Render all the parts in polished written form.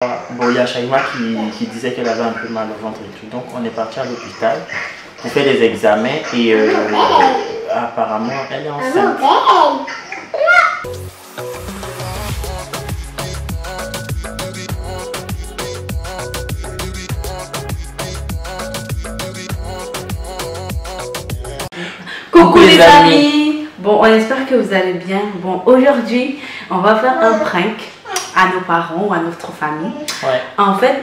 Bon, il y a Shaima qui disait qu'elle avait un peu mal au ventre et tout. Donc, on est parti à l'hôpital pour faire des examens et apparemment, elle est enceinte. Coucou les amis. Bon, on espère que vous allez bien. Bon, aujourd'hui, on va faire un prank à nos parents ou à notre famille. Ouais. En fait,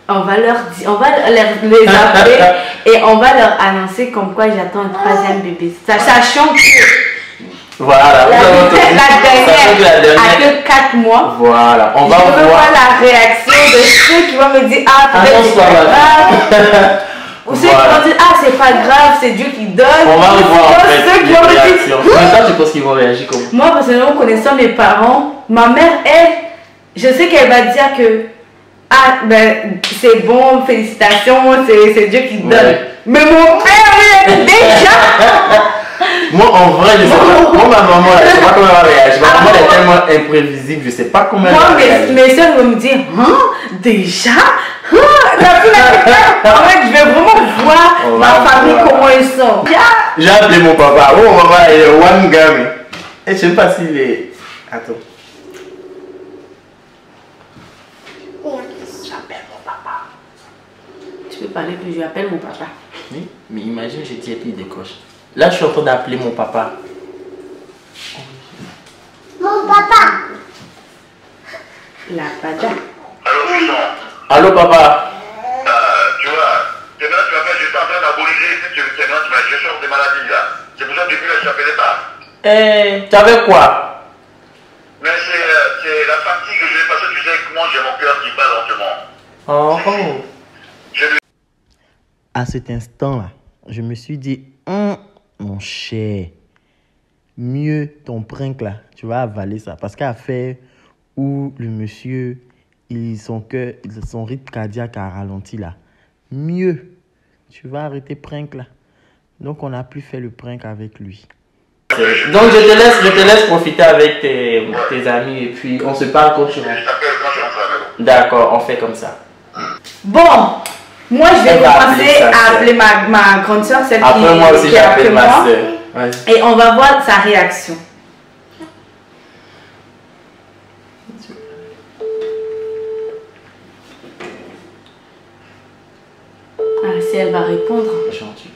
on va les appeler et on va leur annoncer comme quoi j'attends un troisième bébé. Sachant que Voilà, la dernière a que 4 mois. Voilà, on va voir la réaction de ceux qui vont me dire ah peut-être c'est pas grave. Ou ceux qui vont dire ah c'est pas grave, c'est Dieu qui donne. On va voir en fait ceux qui vont me dire. Mais toi tu penses qu'ils vont réagir comment? Moi personnellement connaissant mes parents, ma mère elle, je sais qu'elle va dire que ah ben c'est bon, félicitations, c'est Dieu qui donne. Ouais. Mais mon père lui déjà. Moi en vrai je sais pas. Moi ma maman là, je sais pas comment elle va réagir. Ma maman elle est tellement imprévisible, je sais pas comment elle va réagir. Mes soeurs vont me dire hein, déjà en fait, je vais vraiment voir ma famille comment ils sont. J'ai appelé mon papa. Oh maman, il est one game. Et je sais pas s'il est. Attends. J'appelle mon papa. Tu peux parler plus, je appelle mon papa. Oui, mais imagine, j'ai dit et puis il décroche. Là, je suis en train d'appeler mon papa. Mon papa. La pada. Allô, papa. Tu vois, c'est bien, tu m'appelles, j'étais en train d'aboliser, je sors des maladies là. C'est pour ça que depuis là, je t'appelais pas. Tu avais quoi? Mais c'est la fatigue que j'ai passée, tu sais que moi j'ai mon cœur qui bat lentement. À cet instant-là, je me suis dit, mon cher, mieux ton prank là, tu vas avaler ça. Parce qu'à faire où le monsieur, son rythme cardiaque a ralenti là, mieux, tu vas arrêter prank là. Donc on n'a plus fait le prank avec lui. Donc je te laisse profiter avec tes amis et puis on se parle quand tu rentres. Je t'appelle quand je rentre à la maison. D'accord, on fait comme ça. Bon, moi je vais commencer à appeler ma grande soeur, celle après, qui moi aussi j'appelle ma soeur. Ouais. Et on va voir sa réaction. Ah, si elle va répondre. Gentil.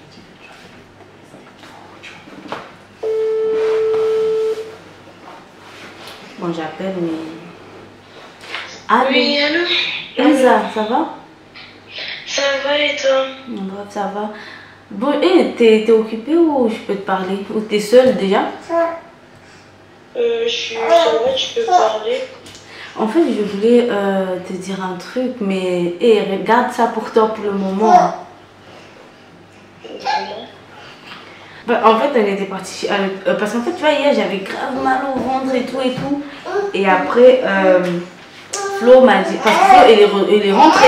Bon, j'appelle, mais... Allô? Oui, allô? Elsa, ça va? Ça va et toi? Bref, ça va. Bon, t'es occupée ou je peux te parler? Ou t'es seule déjà? Je suis ça va, tu peux parler. En fait, je voulais te dire un truc, mais regarde ça pour toi pour le moment. En fait, elle était partie parce qu'en fait, tu vois, hier, j'avais grave mal au ventre et tout. Et après, Flo m'a dit, parce que Flo, il est rentré.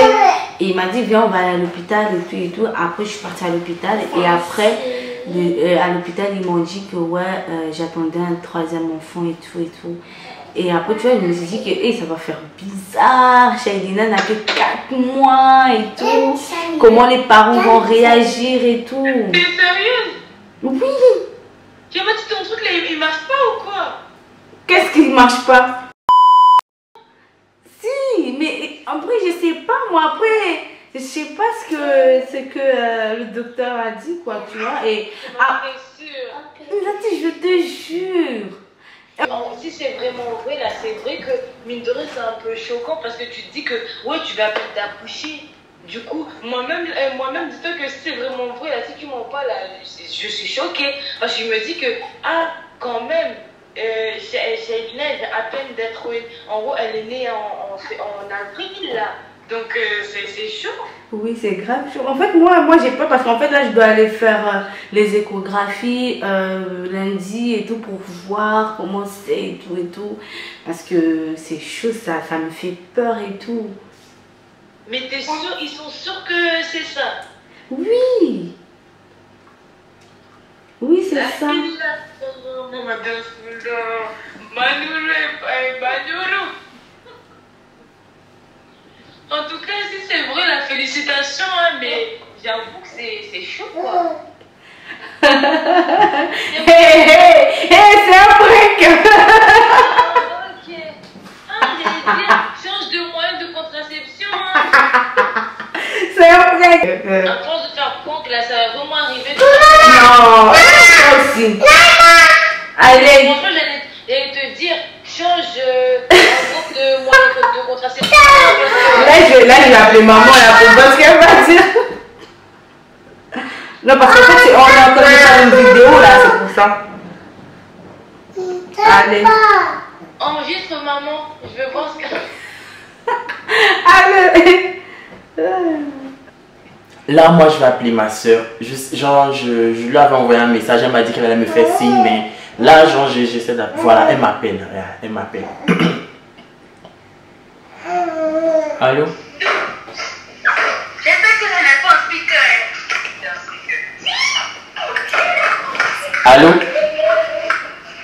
Et il m'a dit, viens, on va aller à l'hôpital et tout. Après, je suis partie à l'hôpital. Et après, à l'hôpital, ils m'ont dit que ouais, j'attendais un troisième enfant et tout. Et après, tu vois, je me suis dit que ça va faire bizarre. Shailina n'a que 4 mois et tout. Comment les parents vont réagir et tout. T'es sérieuse? Oui. Tu m'as dit ton truc là, il marche pas ou quoi? Qu'est-ce qui ne marche pas? Si, mais après, je sais pas, moi, après, je sais pas ce que le docteur a dit, quoi, tu vois. Et Bien sûr. Nati, je te jure. Si c'est vraiment vrai, là, c'est vrai que, mine de rien, c'est un peu choquant parce que tu te dis que, ouais, tu vas peine d'accoucher. Du coup, moi-même, dis-toi que si c'est vraiment vrai, là, si tu m'en parles, là, je suis choquée. Parce que je me dis que, ah, quand même, Shailina, elle vient à peine d'être, en gros, elle est née en avril, là. Donc, c'est chaud. Oui, c'est grave chaud. En fait, moi j'ai peur parce qu'en fait, là, je dois aller faire les échographies lundi et tout pour voir comment c'est et tout. Parce que c'est chaud, ça me fait peur et tout. Mais t'es sûr, ils sont sûrs que c'est ça? Oui. Oui, c'est ça. En tout cas, si c'est vrai, la félicitation, hein, mais j'avoue que c'est chaud, quoi. C'est un truc. Ah, ok. Ah, j'allais dire, change de moyen de contraception. Hein. C'est un truc. À force de faire prank, là, ça va vraiment arriver. Non, ça aussi. Allez. Franchement, j'allais te dire, change en gros de moyen de contraception. Là, je vais appeler maman là pour voir ce qu'elle va dire. Non, parce qu'en fait, on est en train de faire une vidéo là, c'est pour ça. Allez. Enregistre maman, je veux voir ce qu'elle. Allez. Là, moi, je vais appeler ma soeur. Je lui avais envoyé un message. Elle m'a dit qu'elle allait me faire signe, mais là, genre, j'essaie d'appeler. Voilà, elle m'appelle. Elle m'appelle. Allô? J'espère que je n'ai pas un speaker. Allô?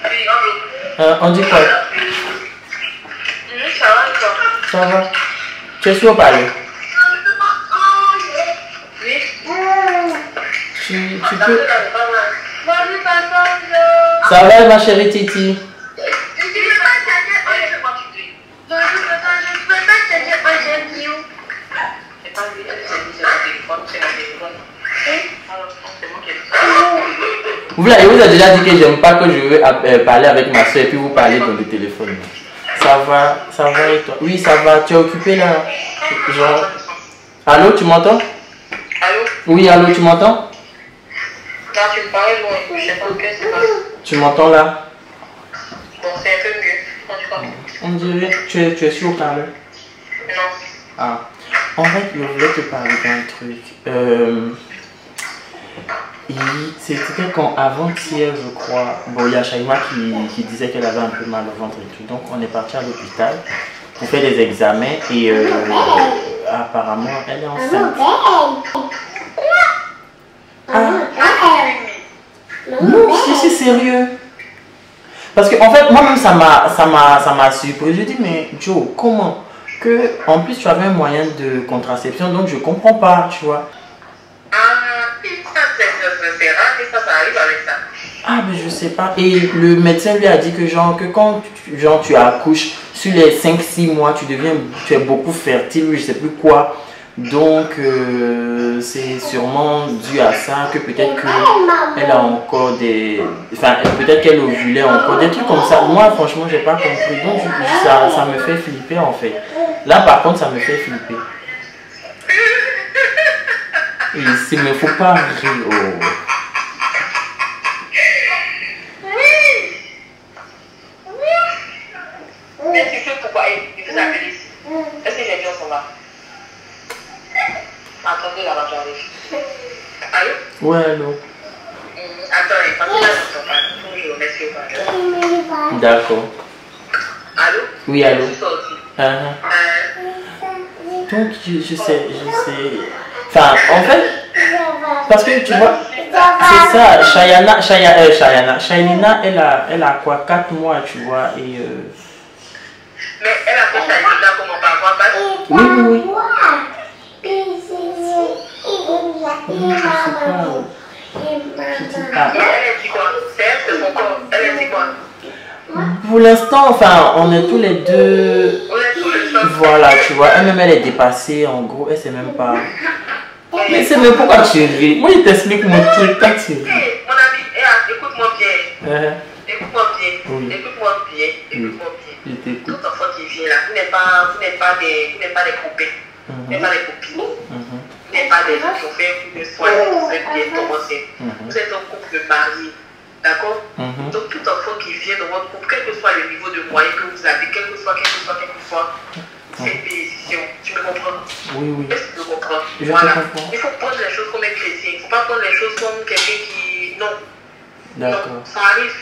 Oui, allô. On dit quoi? Ça va, quoi? Ça va? Tu es sûr ou pas? Oui. Tu peux... Bonjour, papa. Ça va, ma chérie Titi? Bonjour, papa. Je ne peux pas te dire un j'aime you. C'est pas lui, c'est mon téléphone, c'est mon téléphone. Alors, c'est moi qui ai dit. Vous a déjà dit que j'aime pas que je veux parler avec ma soeur et puis vous parlez dans le téléphone. Ça va et toi? Oui, ça va. Tu es occupé là? Genre... Allô, tu m'entends? Allô? Oui, allô, tu m'entends? Là, tu me parles loin. Je sais pas ce que c'est pas. Tu m'entends là? Bon, c'est un peu mieux. En tout cas. On dirait... Tu es sur parler? Non. Ah. En fait, je voulais te parler d'un truc. C'était quand avant-hier, je crois. Bon, il y a Shaima qui disait qu'elle avait un peu mal au ventre et tout. Donc, on est parti à l'hôpital pour faire des examens et apparemment, elle est enceinte. Ah. Non, c'est sérieux. Parce que en fait, moi-même, ça m'a surpris. Je dis, mais Joe, comment que, en plus, tu avais un moyen de contraception, donc je comprends pas, tu vois. Ah, ça, c'est rare que ça arrive avec ça. Ah, mais je sais pas. Et le médecin lui a dit que, genre, que quand tu accouches, sur les 5-6 mois, tu es beaucoup fertile, je sais plus quoi. Donc, c'est sûrement dû à ça que peut-être qu'elle a encore des... Enfin, peut-être qu'elle ovulait encore, des trucs comme ça. Moi, franchement, j'ai pas compris. Donc, ça me fait flipper, en fait. Là, par contre, ça me fait flipper. Et il ne faut pas rire. Oh. Mais tu sais pourquoi il vous appelle ici? Est-ce que les gens sont là? Attendez là-bas, j'arrive. Allô? Ouais, allô. Attendez, parce que là, je ne pas. Faut que je remercie au pas. D'accord. Allô? Oui, allô. Je suis sortie. Donc, je sais. Enfin, en fait, parce que tu vois, c'est ça, Shailina, elle a quoi, 4 mois, tu vois, et... Mais elle a fait Shailina comment par voie basse? Oui. Elle a dit quoi? C'est elle, c'est son corps. Elle a dit quoi? Pour l'instant, enfin, on est tous les deux... Voilà, tu vois, elle-même, elle est dépassée, en gros, elle sait même pas... Mais c'est même pourquoi tu ris. Moi, je t'explique mon truc, quand tu ris. Mon ami, écoute-moi bien. Écoute-moi bien. Oui. Écoute-moi bien. Écoute-moi Je bien. t'écoute. Tout enfant qui vient là, vous n'êtes pas des copains. Vous n'êtes pas des copines. Vous n'êtes pas des gens qui ont fait un coup de soin, vous êtes bien commencé. Vous êtes un couple marié. D'accord? Donc tout enfant qui vient dans votre couple, quel que soit le niveau de moyen que vous avez, quel que soit, c'est une décision. Tu me comprends? Oui. Est-ce que tu me comprends? Je Voilà. te comprends. Il faut prendre les choses comme un chrétien. Il ne faut pas prendre les choses comme quelqu'un qui... Non. D'accord. Non, ça arrive.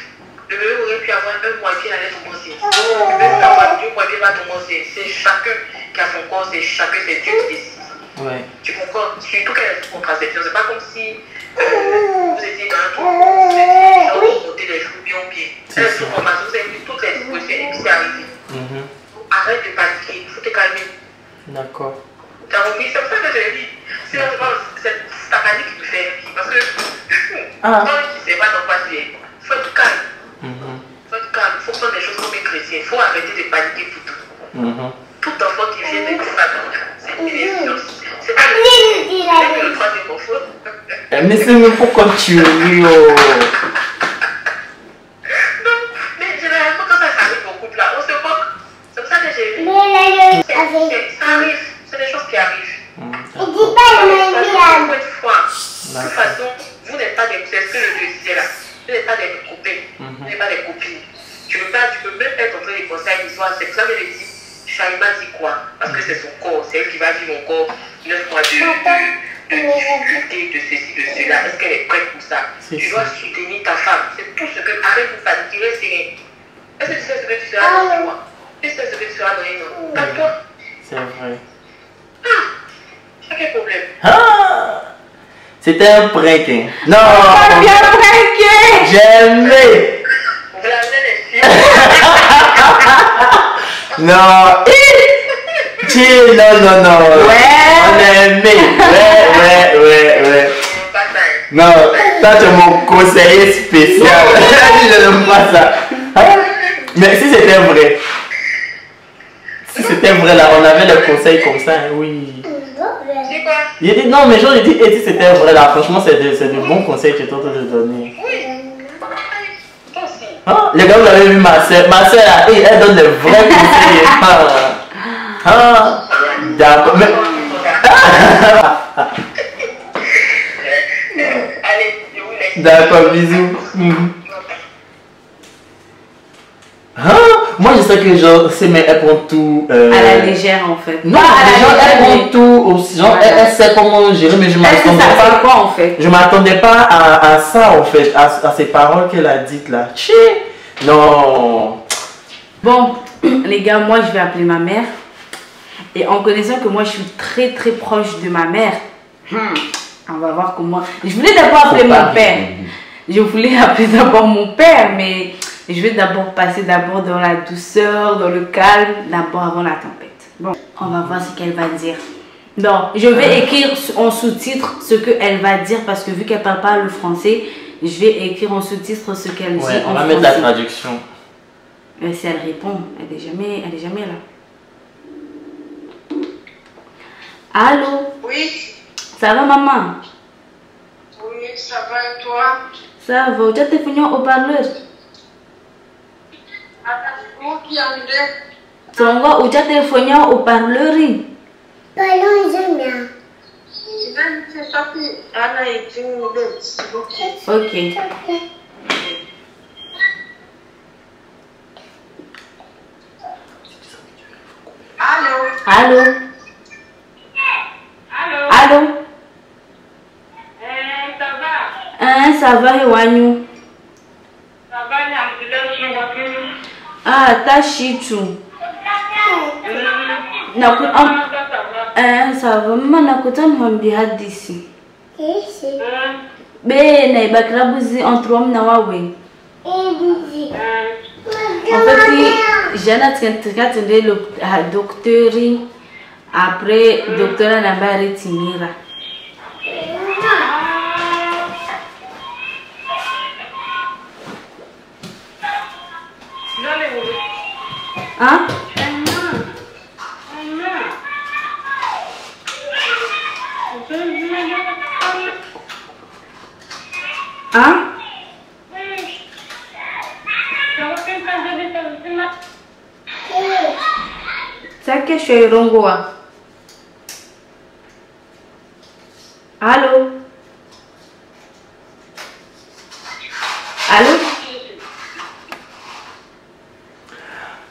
Le bébé aurait pu avoir un mois et puis il allait commencer. Le bébé peut avoir 2 mois et puis il va commencer. C'est chacun qui a son corps, c'est chacun, c'est Dieu qui décide. Ouais. Tu comprends? Surtout qu'elle est contraception. C'est pas comme si vous étiez dans un truc, vous étiez genre vous montez les jours bien. Elle est sous formation, vous avez vu toutes les dispositions et puis c'est arrivé. Arrête de paniquer, il faut te calmer. D'accord. t'as compris? C'est pour ça que je l'ai dit. C'est ta famille qui te fait rire. Parce que quand tu ne sais pas dans quoi tu es, il faut être calme. Faut être calme. Il faut prendre les choses comme des chrétiens. Il faut arrêter de paniquer pour tout. Tout enfant qui vient de une famille, c'est une évidence. C'est pas le troisième enfant. Mais c'est même pour continuer. Non, mais généralement quand ça s'arrive au couple là, on se moque. C'est pour ça que j'ai vu. Ça arrive, c'est des choses qui arrivent. Il dit pas le même De toute façon, vous n'êtes pas des, c'est ce que je te disais là, vous n'êtes pas des copains, vous n'êtes pas des copines. Tu peux même être en train de penser à une histoire, c'est ça que je dis. Shaima dit quoi? Parce que c'est son corps, c'est elle qui va vivre encore 9 mois de difficulté, de ceci, de cela. Est-ce qu'elle est prête pour ça? Tu dois soutenir ta femme. C'est tout ce que. Arrête de paniquer, c'est rien. Est-ce que tu sais ce que tu seras dans 6 mois? Tu sais ce que tu seras dans 1 an? Pas toi. C'est vrai. C'est quel problème? C'était un prank. Non! Pas bien pranké! Jamais! Vous l'avez les filles. Non! Non. Ouais! On a aimé. Ouais. Pas ça. Non, ça c'est mon conseiller spécial. Je n'aime pas ça. Mais si c'était vrai. Si c'était vrai là, on avait le conseil comme ça, hein, oui. C'est quoi? Il dit non, mais j'ai dit, et si c'était vrai là, franchement, c'est de bons conseils que tu es en train de donner. Oui. Toi aussi. Ah, les gars, vous avez vu ma soeur là, elle donne de vrais conseils. D'accord, mais. Allez, je vous laisse. D'accord, bisous. Moi je sais que genre, c'est mais elle prend tout. À la légère en fait. Non, Pas à la genre, elle légère, prend tout aussi. Genre, elle sait comment gérer, mais je m'attendais c'est pas. quoi en fait? Je m'attendais pas à ça en fait, à ces paroles qu'elle a dites là. Tchè. Non. Bon, les gars, moi je vais appeler ma mère. Et en connaissant que moi je suis très très proche de ma mère, on va voir comment. Je voulais d'abord appeler mon père. Je voulais appeler d'abord mon père, mais je vais d'abord passer d'abord dans la douceur, dans le calme, d'abord avant la tempête. Bon, on va voir ce qu'elle va dire. Non, je vais écrire en sous-titre ce qu'elle va dire parce que vu qu'elle parle pas le français, je vais écrire en sous-titre ce qu'elle dit en français. On va mettre la traduction. Mais si elle répond, elle est jamais là. Allô? Oui, Ça va maman? oui, ça va et toi? Ça va, tu as téléphoné au parleur? Où qui en est? Songo, ou tu as téléphoné au parleur? C'est sorti. Anna est une Ok. Allô? Allô? Allô? Allô? Ça va? Ça va, Ewanyu? Ça va, il y a un Ah, ta chichu. Ça va, maman, nakutan hambi hadisi. Be, na ibakrabuzi entre na wawe. En fait, j'ai attendu le docteur. Après, le docteur n'a pas retiré. Hein? Hein? C'est que je suis rongoa. Allô? Allô?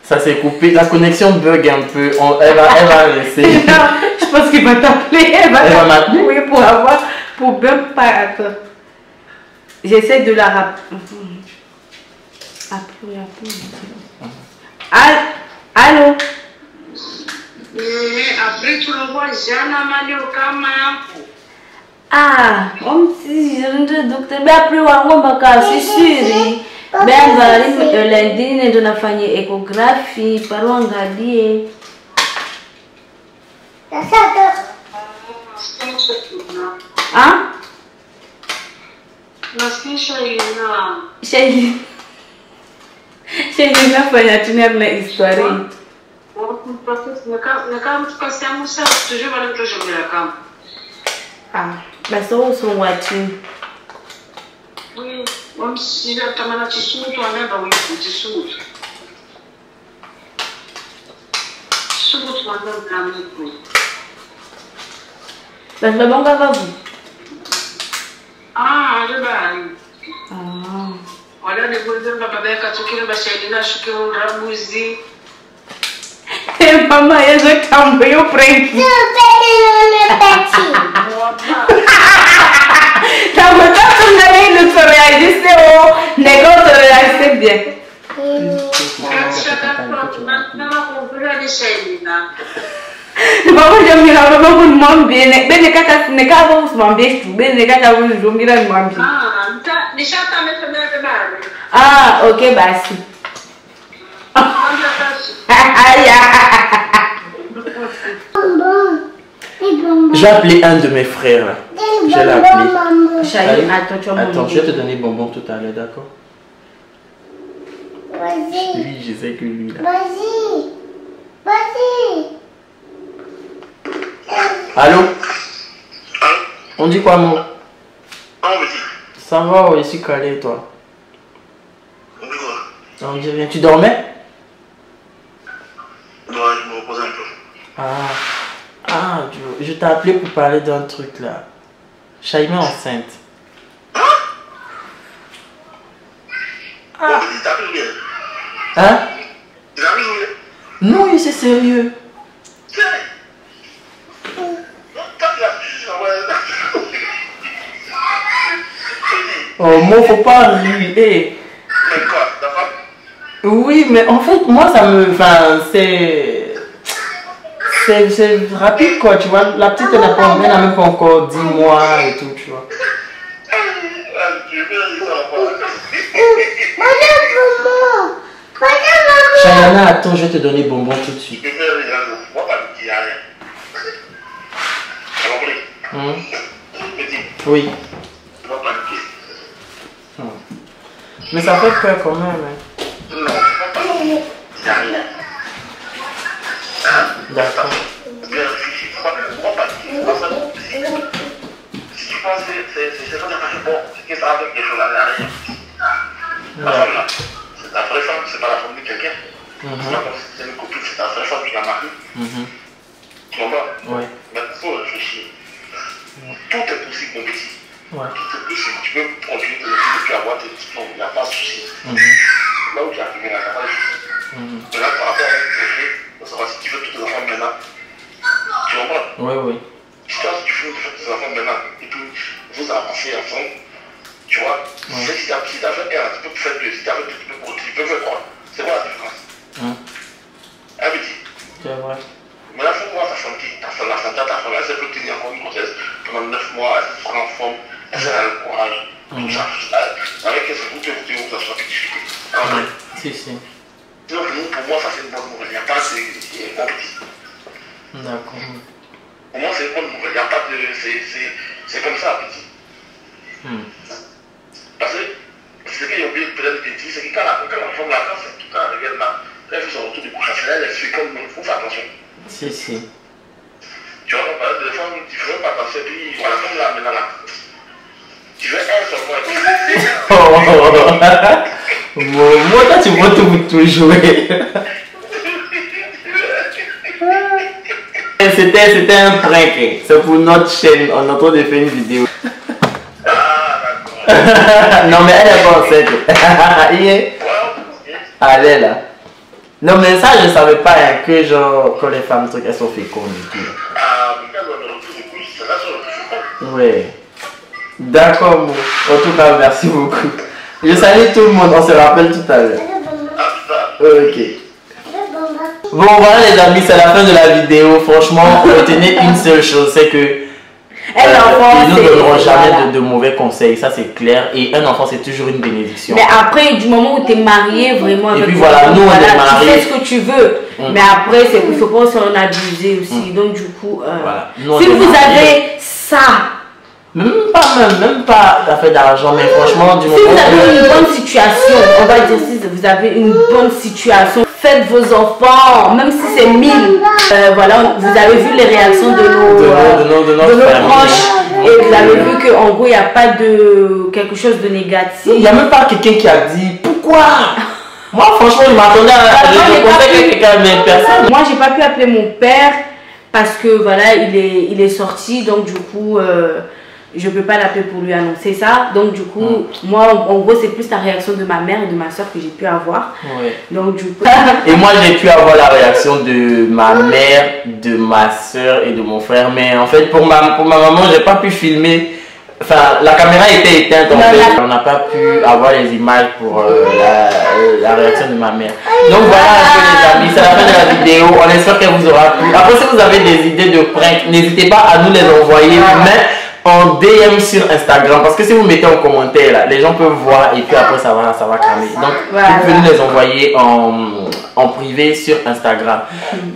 Ça s'est coupé, la connexion bug un peu. Elle va laisser. Non, je pense qu'il va t'appeler. Elle va m'appeler. Oui, pour bien pas. J'essaie de la rappeler. Allô? Après, tu le vois, j'ai un amali au camp. Ah, comme si je ne docteur, mais après, on va c'est sûr. Ben, lundi, nous avons fait une échographie, par où on a dit. Hein? Nasikia Shailina. Shailina fanya tuner na histoire. Ah, basi wewe usongwati. Oui, même si la tamana chisutu anaba oui chisutu. Chisutu anaba nami. Basi babonga vavu. Ah, lebani. Ah. Wala ni baba baba yakatokile Shailina shuke urabuzi. Mama, yezo tambo yo prank. Tambo tanto nalei no se réagissait au négoce réagissait bien. Mama jamila baba kun mwambie bene kata nekaba usmwambie tu bene kata unjumira mwambie. Ah, nishata metemele bale. Ah, OK basi. J'ai appelé un de mes frères là. Je l'ai appelé. Shailina, attends, je vais te donner bonbon tout à l'heure, d'accord? Vas-y. Oui, je sais que lui là. Vas-y. Vas-y. Allô? Allô? On dit quoi, mon? Ah, on me dit. Ça va, ouais, je suis calé, toi. On dit quoi? On dit rien. Tu dormais? Ouais, je me repose un peu. Ah, je t'ai appelé pour parler d'un truc là. Shaima est enceinte. On me dit, t'as pris bien. Hein? Tu l'as pris Non, c'est sérieux. tiens. Toi, tu l'as pris, Oh, moi, faut pas rire. Eh. mais quoi, ta femme? Oui, mais en fait, moi, ça me... Enfin, c'est rapide, quoi, tu vois. La petite, elle n'a même pas encore 10 mois et tout, tu vois. Shailina, attends, je vais te donner bonbon tout de suite. Oui. Mais ça fait peur quand même. Hein. D'accord. Si tu penses que c'est pas bon, c'est que ça a quelque chose à rien. La femme là, c'est ta vraie femme, c'est pas la femme de quelqu'un. C'est pas comme si c'était une copine, c'est ta vraie femme qui l'a mariée. Tu comprends? Oui. Mais il faut réfléchir. Tout est possible, mon petit. Ouais. Tout est possible. Tu peux continuer de réfléchir, tu peux avoir tes diplômes, il n'y a pas de souci. Là où tu as arrivé, là, il n'y a pas de souci. Mais là, par rapport à un projet, on savoir si tu veux toutes tes enfants maintenant. Tu comprends? Oui, oui. Si tu veux toutes tes enfants maintenant, et puis vous avancez ensemble, tu vois, si tu as fait un, tu peux faire deux. Si tu as fait deux, tu peux faire trois. C'est quoi la différence? Elle me dit. C'est vrai. Mais là, il faut voir ta santé. La santé de ta femme, elle peut tenir encore une grossesse pendant 9 mois, elle sera en forme, elle a le courage. Tout ça. Avec elle, c'est pour que vous ça soit difficile. Si, si. Donc, pour moi, ça c'est une bonne nouvelle. Il n'y a pas de petit. D'accord. Pour moi, c'est une bonne nouvelle. Il n'y a pas de. C'est comme ça, petit. Parce que ce qu'il y a oublié peut-être de dire, c'est que quand l'enfant là, quand c'est tout quand elle regarde là, elle fait son retour de couche, elle fait comme il faut faire attention. Si, si. Tu vois, on parle de femmes, tu fais pas attention, puis voilà, comme là, maintenant là. Tu veux un seul point. Moi, toi, tu vois tout jouer. C'était un prank. C'est pour notre chaîne. On est en train de faire une vidéo. Non, mais elle est pas enceinte. Allez là. Non, mais ça, je savais pas hein, que genre, quand les femmes trucs, elles sont fécondes et tout. Oui. D'accord, bon. En tout cas, merci beaucoup. Je salue tout le monde. On se rappelle tout à l'heure. Ok. Bon, voilà les amis, c'est la fin de la vidéo. Franchement, retenez une seule chose, c'est que ils ne donneront jamais de mauvais conseils, ça c'est clair. Et un enfant, c'est toujours une bénédiction. Mais après, du moment où tu es marié, vraiment. Et puis voilà, nous on est mariés. Tu fais ce que tu veux. Mais après, il ne faut pas s'en abuser aussi. Donc, du coup, voilà. si vous avez ça, Même pas d'affaires d'argent, mais franchement, du moment si vous avez une bonne situation, on va dire si vous avez une bonne situation, faites vos enfants, même si c'est 1000. Voilà, vous avez vu les réactions de nos proches. Et vous avez vu qu'en gros, il n'y a pas de quelque chose de négatif. Il n'y a même pas quelqu'un qui a dit pourquoi. Moi, franchement, je m'attendais à quelqu'un, mais personne. Moi, j'ai pas pu appeler mon père parce que voilà, il est sorti, donc du coup, je peux pas l'appeler pour lui annoncer ça. Donc du coup, moi, en gros, c'est plus la réaction de ma mère et de ma soeur que j'ai pu avoir. Ouais. Donc du coup. Et moi, j'ai pu avoir la réaction de ma mère, de ma soeur et de mon frère. Mais en fait, pour ma maman, j'ai pas pu filmer. Enfin, la caméra était éteinte en fait. On n'a pas pu avoir les images pour la réaction de ma mère. Donc voilà un peu les amis, c'est la fin de la vidéo. On espère qu'elle vous aura plu. Après, si vous avez des idées de prank, n'hésitez pas à nous les envoyer. Mais en DM sur Instagram, parce que si vous mettez en commentaire là, les gens peuvent voir et puis après ça va cramer. Donc vous pouvez nous les envoyer en privé sur Instagram.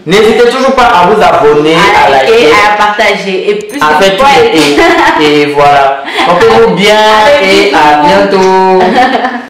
N'hésitez toujours pas à vous abonner, à liker, et à partager. Et plus et voilà. Portez-vous bien et à bientôt.